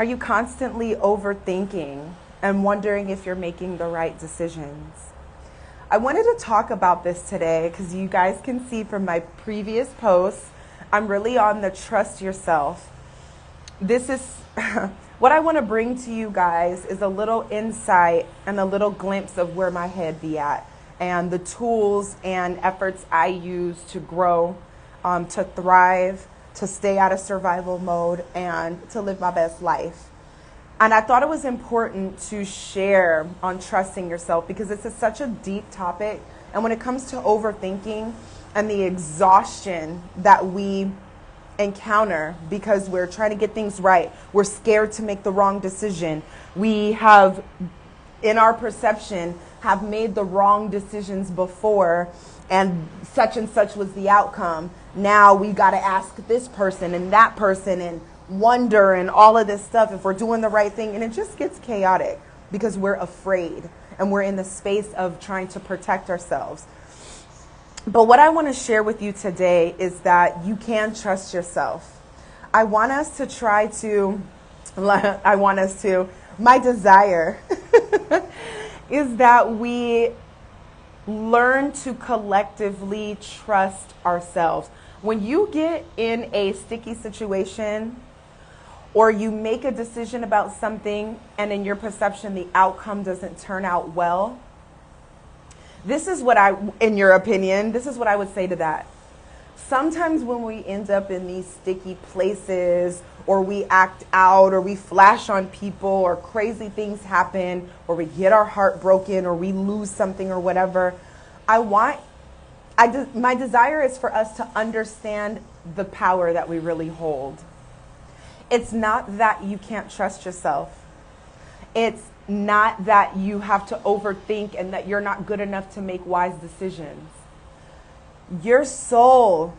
Are you constantly overthinking and wondering if you're making the right decisions? I wanted to talk about this today because you guys can see from my previous posts, I'm really on the trust yourself. This is what I want to bring to you guys is a little insight and a little glimpse of where my head be at and the tools and efforts I use to grow, to thrive, to stay out of survival mode, and to live my best life. And I thought it was important to share on trusting yourself because it's such a deep topic. And when it comes to overthinking and the exhaustion that we encounter because we're trying to get things right, we're scared to make the wrong decision. We have, in our perception, have made the wrong decisions before and such was the outcome. Now we got to ask this person and that person and wonder and all of this stuff if we're doing the right thing. And it just gets chaotic because we're afraid and we're in the space of trying to protect ourselves. But what I want to share with you today is that you can trust yourself. I want us to, my desire is that we learn to collectively trust ourselves. When you get in a sticky situation or you make a decision about something and in your perception the outcome doesn't turn out well, this is what in your opinion, this is what I would say to that. Sometimes when we end up in these sticky places or we act out or we flash on people or crazy things happen or we get our heart broken or we lose something or whatever, my desire is for us to understand the power that we really hold. It's not that you can't trust yourself. It's not that you have to overthink and that you're not good enough to make wise decisions. Your soul,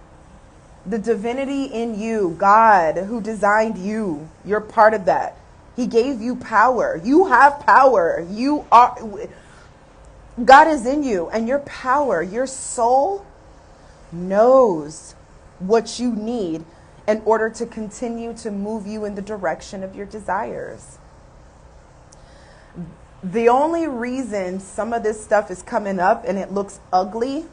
the divinity in you, God who designed you, you're part of that. He gave you power. You have power. God is in you, and your power, your soul knows what you need in order to continue to move you in the direction of your desires. The only reason some of this stuff is coming up and it looks ugly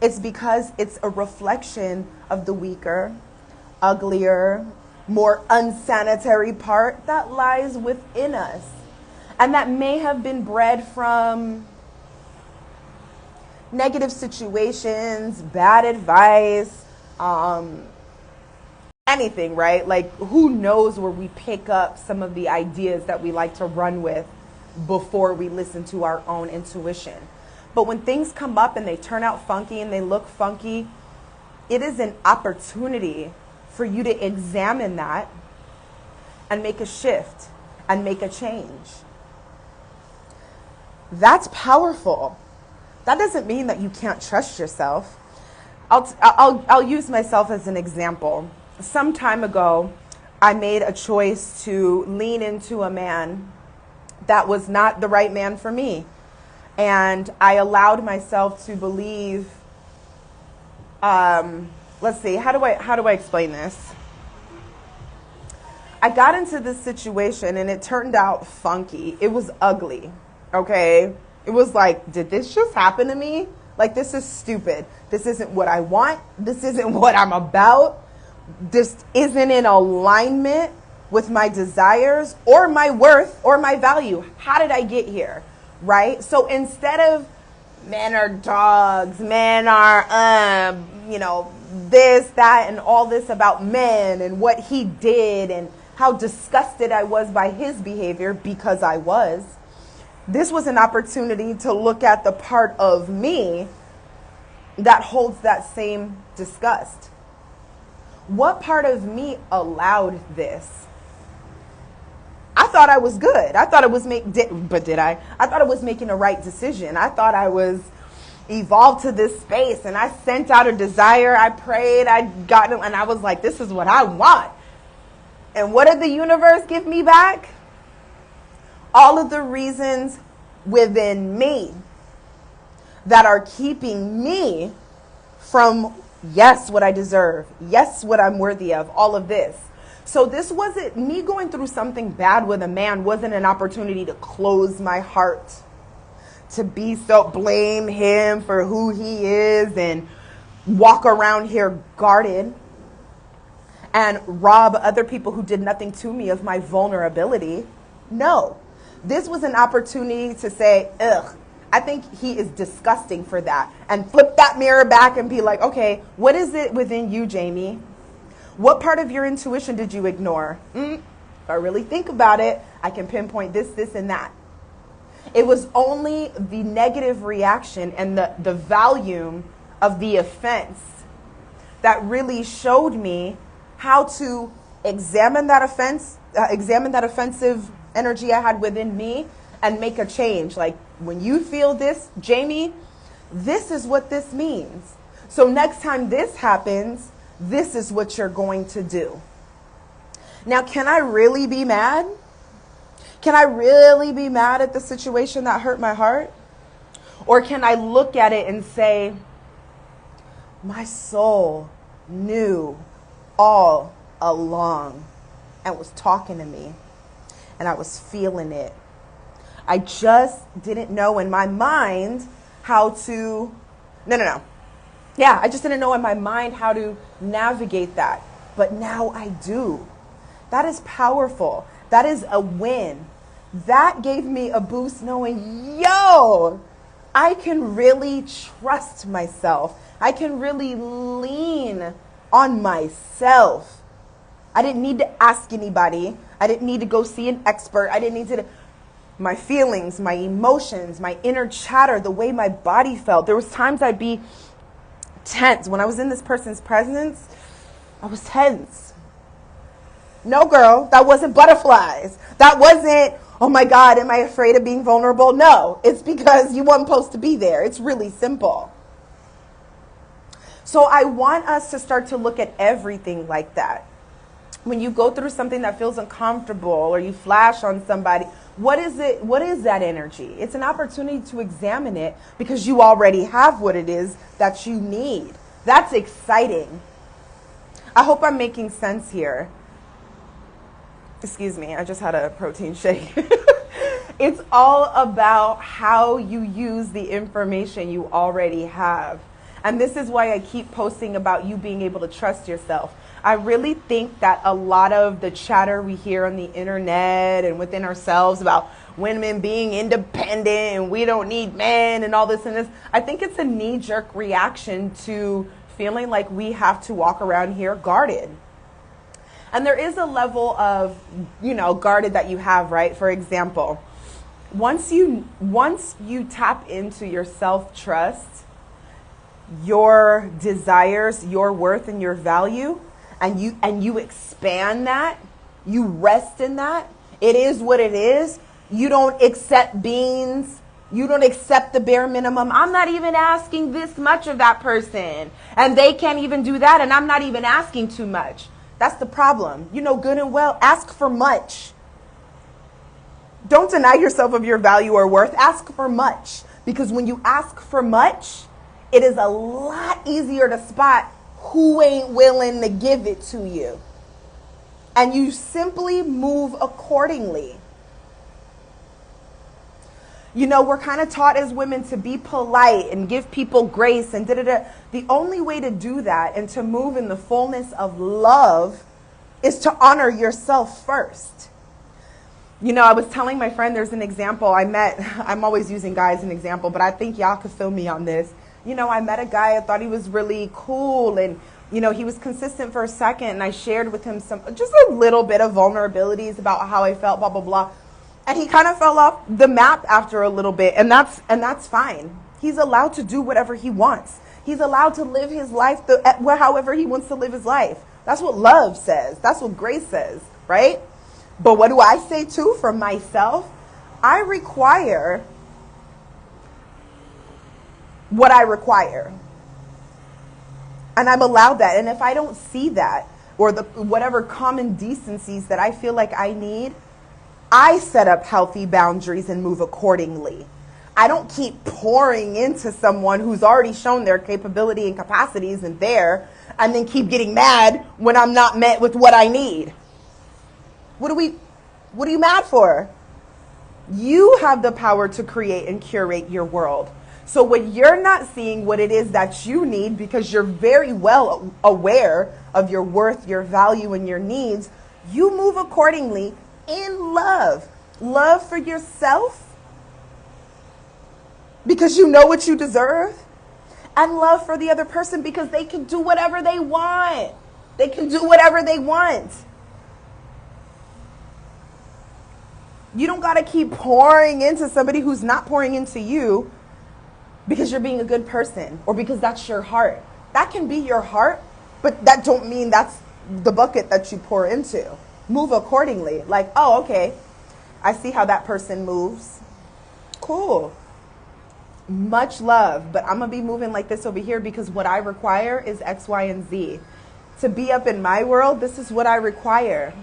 is because it's a reflection of the weaker, uglier, more unsanitary part that lies within us. And that may have been bred from negative situations, bad advice, anything, right? Like, who knows where we pick up some of the ideas that we like to run with before we listen to our own intuition. But when things come up and they turn out funky and they look funky, it is an opportunity for you to examine that and make a shift and make a change. That's powerful. That doesn't mean that you can't trust yourself. I'll use myself as an example. Some time ago, I made a choice to lean into a man that was not the right man for me. And I allowed myself to believe, let's see, how do I explain this? I got into this situation and it turned out funky. It was ugly, okay? It was like, did this just happen to me? Like, this is stupid. This isn't what I want. This isn't what I'm about. This isn't in alignment with my desires or my worth or my value. How did I get here? Right? So instead of men are dogs, men are, this, that, and all this about men and what he did and how disgusted I was by his behavior because I was, this was an opportunity to look at the part of me that holds that same disgust. What part of me allowed this? I thought I was good. I thought it was did I? I thought it was making a right decision. I thought I was evolved to this space and I sent out a desire. I prayed, I got it, and I was like, this is what I want. And what did the universe give me back? All of the reasons within me that are keeping me from, yes, what I deserve, yes, what I'm worthy of, all of this. So this wasn't me going through something bad with a man, wasn't an opportunity to close my heart, to blame him for who he is and walk around here guarded and rob other people who did nothing to me of my vulnerability. No, this was an opportunity to say, ugh, I think he is disgusting for that. And flip that mirror back and be like, okay, what is it within you, Jamie? What part of your intuition did you ignore? If I really think about it, I can pinpoint this, and that. It was only the negative reaction and the volume of the offense that really showed me how to examine that offensive energy I had within me and make a change. Like, when you feel this, Jamie, this is what this means. So next time this happens, this is what you're going to do. Now, can I really be mad? Can I really be mad at the situation that hurt my heart? Or can I look at it and say, my soul knew all along and was talking to me, and I was feeling it. I just didn't know in my mind how to, Yeah, I just didn't know in my mind how to navigate that. But now I do. That is powerful. That is a win. That gave me a boost knowing, yo, I can really trust myself. I can really lean on myself. I didn't need to ask anybody. I didn't need to go see an expert. I didn't need to, my feelings, my emotions, my inner chatter, the way my body felt. There was times I'd be tense. When I was in this person's presence, I was tense. No, girl, that wasn't butterflies. That wasn't, oh my God, am I afraid of being vulnerable? No, it's because you weren't supposed to be there. It's really simple. So I want us to start to look at everything like that. When you go through something that feels uncomfortable or you flash on somebody, what is it? What is that energy? It's an opportunity to examine it because you already have what it is that you need. That's exciting. I hope I'm making sense here. Excuse me, I just had a protein shake. It's all about how you use the information you already have. And this is why I keep posting about you being able to trust yourself. I really think that a lot of the chatter we hear on the internet and within ourselves about women being independent and we don't need men and all this and this, I think it's a knee-jerk reaction to feeling like we have to walk around here guarded. And there is a level of, guarded that you have, right? For example, once you tap into your self-trust, your desires, your worth, and your value, and you expand that, you rest in that, it is what it is. You don't accept beans. You don't accept the bare minimum. I'm not even asking this much of that person, and they can't even do that, and I'm not even asking too much. That's the problem. You know good and well, ask for much. Don't deny yourself of your value or worth. Ask for much, because when you ask for much, it is a lot easier to spot who ain't willing to give it to you. And you simply move accordingly. We're kind of taught as women to be polite and give people grace and da-da-da. The only way to do that and to move in the fullness of love is to honor yourself first. I was telling my friend, there's an example I'm always using guys as an example, but I think y'all could feel me on this. I met a guy, I thought he was really cool, and, he was consistent for a second, and I shared with him just a little bit of vulnerabilities about how I felt, blah, blah, blah. And he kind of fell off the map after a little bit, and that's fine. He's allowed to do whatever he wants. He's allowed to live his life however he wants to live his life. That's what love says. That's what grace says, right? But what do I say too for myself? I require what I require. And I'm allowed that. And if I don't see that, or whatever common decencies that I feel like I need, I set up healthy boundaries and move accordingly. I don't keep pouring into someone who's already shown their capability and capacities and then keep getting mad when I'm not met with what I need. What are you mad for? You have the power to create and curate your world. So when you're not seeing what it is that you need, because you're very well aware of your worth, your value, and your needs, you move accordingly in love. Love for yourself, because you know what you deserve, and love for the other person because they can do whatever they want. They can do whatever they want. You don't got to keep pouring into somebody who's not pouring into you because you're being a good person or because that's your heart. That can be your heart, but that don't mean that's the bucket that you pour into. Move accordingly. Like, oh, okay, I see how that person moves. Cool. Much love, but I'm going to be moving like this over here because what I require is X, Y, and Z. To be up in my world, this is what I require.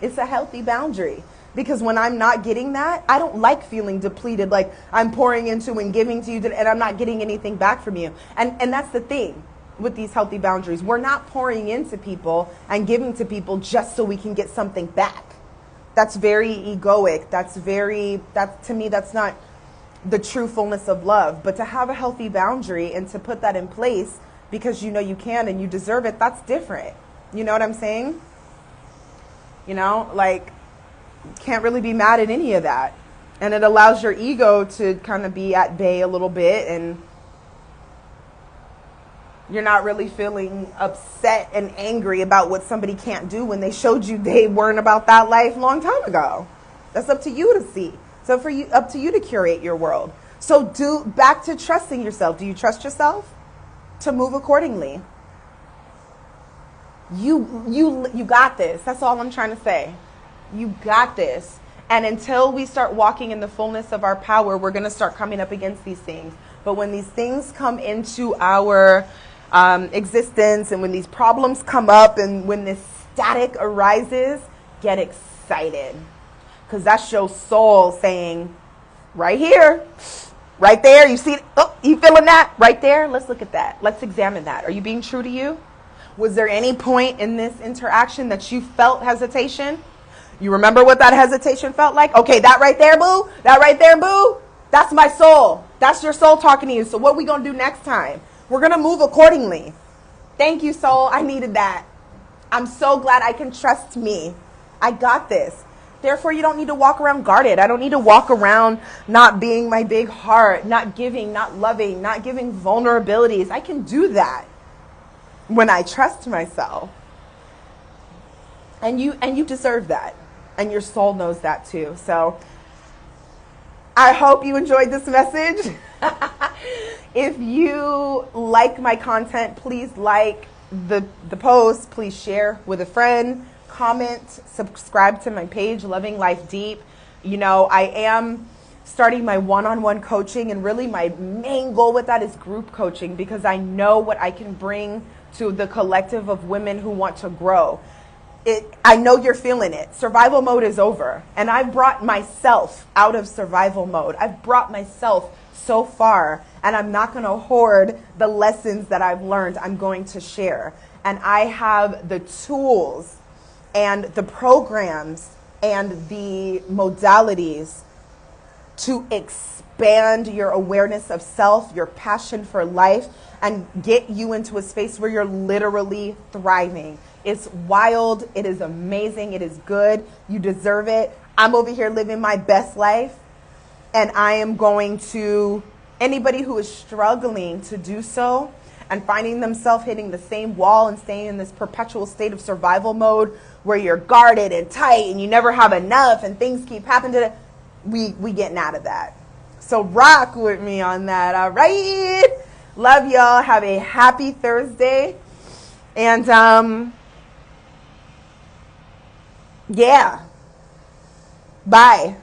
It's a healthy boundary. Because when I'm not getting that, I don't like feeling depleted, like I'm pouring into and giving to you and I'm not getting anything back from you. And that's the thing with these healthy boundaries. We're not pouring into people and giving to people just so we can get something back. That's very egoic. To me, that's not the true fullness of love. But to have a healthy boundary and to put that in place because you know you can and you deserve it, that's different. You know what I'm saying? You know, like, can't really be mad at any of that. And it allows your ego to kind of be at bay a little bit, and you're not really feeling upset and angry about what somebody can't do when they showed you they weren't about that life a long time ago. That's up to you to see. So up to you to curate your world. So back to trusting yourself. Do you trust yourself to move accordingly? You got this. That's all I'm trying to say. You got this. And until we start walking in the fullness of our power, we're going to start coming up against these things. But when these things come into our existence, and when these problems come up, and when this static arises, get excited. Because that's your soul saying, right here, right there, you see it? Oh, you feeling that? Right there? Let's look at that. Let's examine that. Are you being true to you? Was there any point in this interaction that you felt hesitation? You remember what that hesitation felt like? Okay, that right there, boo. That right there, boo. That's my soul. That's your soul talking to you. So what are we going to do next time? We're going to move accordingly. Thank you, soul. I needed that. I'm so glad I can trust me. I got this. Therefore, you don't need to walk around guarded. I don't need to walk around not being my big heart, not giving, not loving, not giving vulnerabilities. I can do that when I trust myself. And you deserve that. And your soul knows that too. So I hope you enjoyed this message. If you like my content, please like the post. Please share with a friend. Comment, subscribe to my page, Loving Life Deep. You know, I am starting my one-on-one coaching, and really my main goal with that is group coaching, because I know what I can bring to the collective of women who want to grow. I know you're feeling it. Survival mode is over. And I've brought myself out of survival mode. I've brought myself so far, and I'm not going to hoard the lessons that I've learned. I'm going to share. And I have the tools and the programs and the modalities to expand your awareness of self, your passion for life, and get you into a space where you're literally thriving. It's wild. It is amazing. It is good. You deserve it. I'm over here living my best life. And I am going to, anybody who is struggling to do so and finding themselves hitting the same wall and staying in this perpetual state of survival mode where you're guarded and tight and you never have enough and things keep happening to we getting out of that. So rock with me on that. All right. Love y'all. Have a happy Thursday. And yeah. Bye.